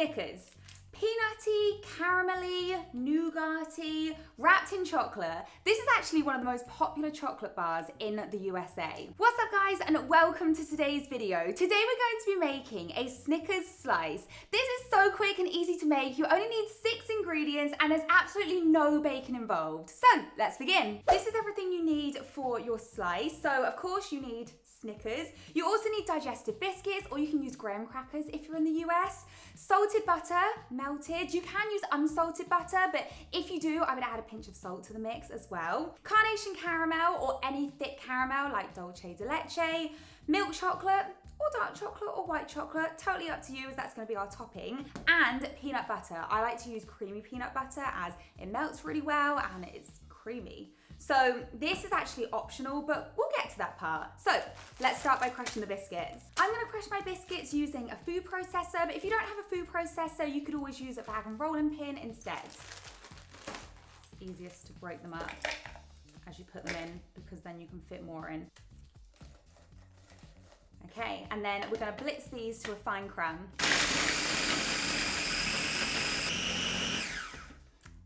Snickers. Peanutty, caramelly, nougaty, wrapped in chocolate. This is actually one of the most popular chocolate bars in the USA. What's up guys, and welcome to today's video. Today we're going to be making a Snickers slice. This is so quick and easy to make. You only need 6 ingredients and there's absolutely no bacon involved. So let's begin. This is everything you need for your slice. So of course you need Snickers. You also need Digestive biscuits, or you can use graham crackers if you're in the US. Salted butter, melted. You can use unsalted butter, but if you do, I would add a pinch of salt to the mix as well. Carnation caramel, or any thick caramel like dolce de leche. Milk chocolate, or dark chocolate, or white chocolate. Totally up to you, as that's going to be our topping. And peanut butter. I like to use creamy peanut butter as it melts really well and it's creamy. So this is actually optional, but we'll get to that part. So let's start by crushing the biscuits. I'm gonna crush my biscuits using a food processor, but if you don't have a food processor, you could always use a bag and rolling pin instead. It's easiest to break them up as you put them in, because then you can fit more in. Okay, and then we're gonna blitz these to a fine crumb.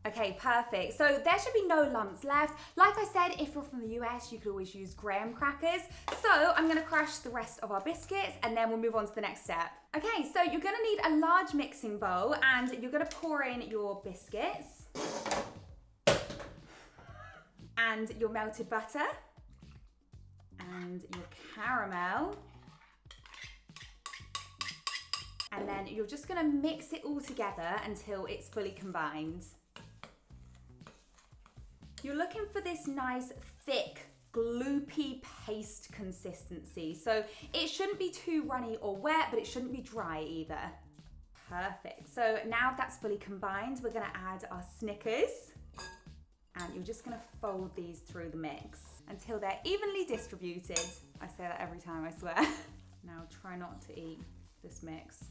Okay, perfect. So there should be no lumps left. Like I said, if you're from the US, you could always use graham crackers. So I'm gonna crush the rest of our biscuits and then we'll move on to the next step. Okay, so you're gonna need a large mixing bowl and you're gonna pour in your biscuits and your melted butter and your caramel. And then you're just gonna mix it all together until it's fully combined. You're looking for this nice, thick, gloopy paste consistency. So it shouldn't be too runny or wet, but it shouldn't be dry either. Perfect. So now that's fully combined, we're gonna add our Snickers. And you're just gonna fold these through the mix until they're evenly distributed. I say that every time, I swear. Now try not to eat this mix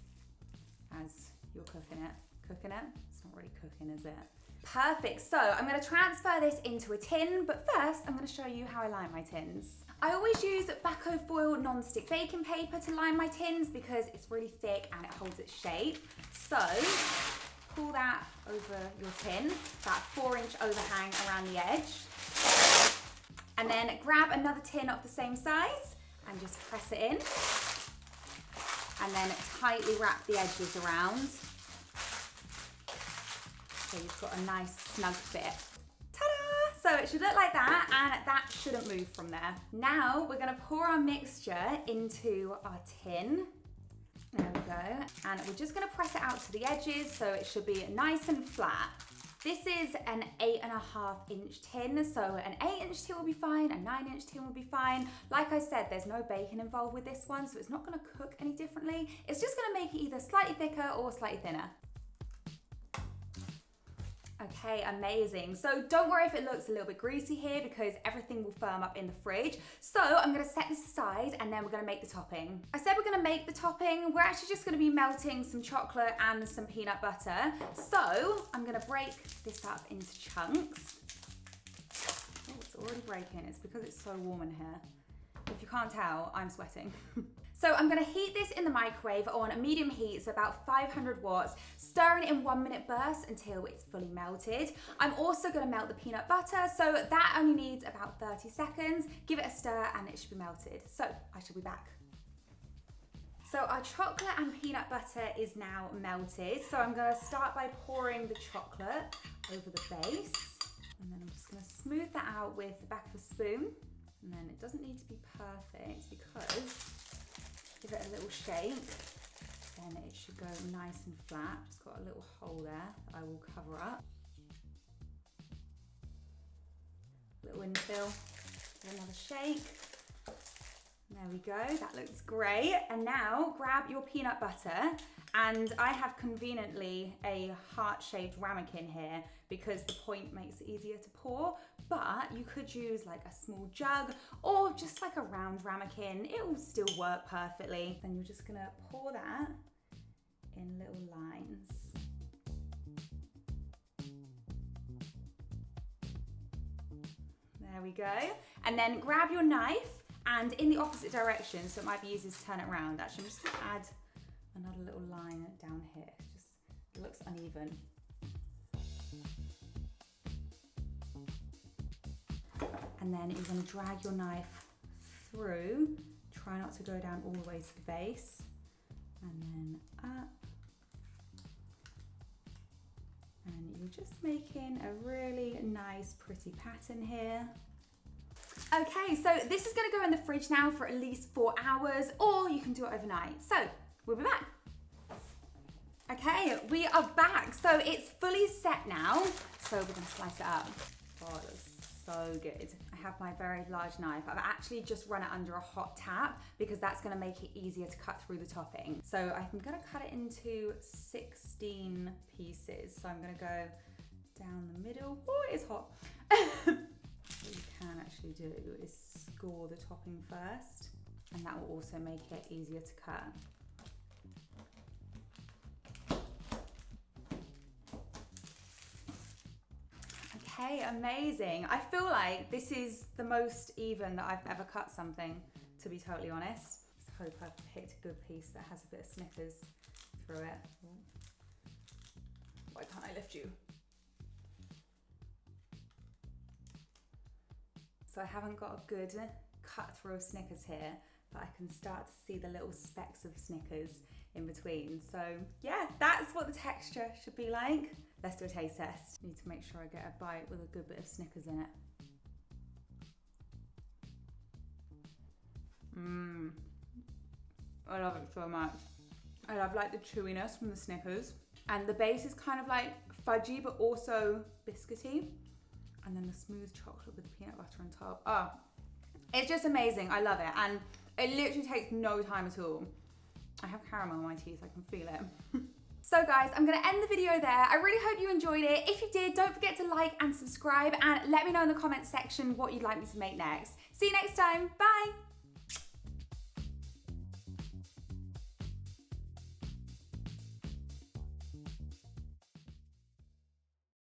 as you're cooking it. Cooking it? It's not really cooking, is it? Perfect, so I'm gonna transfer this into a tin, but first I'm gonna show you how I line my tins. I always use Bacco foil non-stick baking paper to line my tins because it's really thick and it holds its shape. So pull that over your tin, that 4-inch overhang around the edge. And then grab another tin of the same size and just press it in. And then tightly wrap the edges around. So you've got a nice snug fit. Ta-da! So it should look like that, and that shouldn't move from there. Now we're gonna pour our mixture into our tin. There we go. And we're just gonna press it out to the edges so it should be nice and flat. This is an 8.5-inch tin, so an 8-inch tin will be fine, a 9-inch tin will be fine. Like I said, there's no bacon involved with this one, so it's not gonna cook any differently. It's just gonna make it either slightly thicker or slightly thinner. Okay, amazing. So don't worry if it looks a little bit greasy here because everything will firm up in the fridge. So I'm gonna set this aside and then we're gonna make the topping. I said we're gonna make the topping. We're actually just gonna be melting some chocolate and some peanut butter. So I'm gonna break this up into chunks. Oh, it's already breaking. It's because it's so warm in here. If you can't tell, I'm sweating. So I'm gonna heat this in the microwave on a medium heat, so about 500 watts, stirring in 1-minute bursts until it's fully melted. I'm also gonna melt the peanut butter, so that only needs about 30 seconds. Give it a stir and it should be melted. So I shall be back. So our chocolate and peanut butter is now melted. So I'm gonna start by pouring the chocolate over the base. And then I'm just gonna smooth that out with the back of a spoon. And then it doesn't need to be perfect because give it a little shake, then it should go nice and flat. Just got a little hole there that I will cover up. Little infill, give another shake. There we go, that looks great. And now grab your peanut butter, and I have conveniently a heart-shaped ramekin here because the point makes it easier to pour, but you could use like a small jug or just like a round ramekin. It will still work perfectly. Then you're just gonna pour that in little lines. There we go. And then grab your knife and in the opposite direction, so it might be easier to turn it around. Actually, I'm just gonna add another little line down here. Just looks uneven. And then you're going to drag your knife through. Try not to go down all the way to the base. And then up. And you're just making a really nice, pretty pattern here. Okay, so this is gonna go in the fridge now for at least 4 hours, or you can do it overnight. So, we'll be back. Okay, we are back. So it's fully set now. So we're gonna slice it up. Oh, it looks so good. I have my very large knife. I've actually just run it under a hot tap because that's gonna make it easier to cut through the topping. So I'm gonna cut it into 16 pieces. So I'm gonna go down the middle. Oh, it is hot. What you can actually do is score the topping first, and that will also make it easier to cut. Okay, amazing. I feel like this is the most even that I've ever cut something, to be totally honest. Just hope I've picked a good piece that has a bit of Snickers through it. Why can't I lift you? So I haven't got a good cut through of Snickers here, but I can start to see the little specks of Snickers in between. So yeah, that's what the texture should be like. Let's do a taste test. Need to make sure I get a bite with a good bit of Snickers in it. I love it so much. I love like the chewiness from the Snickers, and the base is kind of like fudgy but also biscuity. And then the smooth chocolate with the peanut butter on top. Oh, it's just amazing. I love it. And it literally takes no time at all. I have caramel in my teeth, I can feel it. So guys, I'm gonna end the video there. I really hope you enjoyed it. If you did, don't forget to like and subscribe, and let me know in the comments section what you'd like me to make next. See you next time, bye.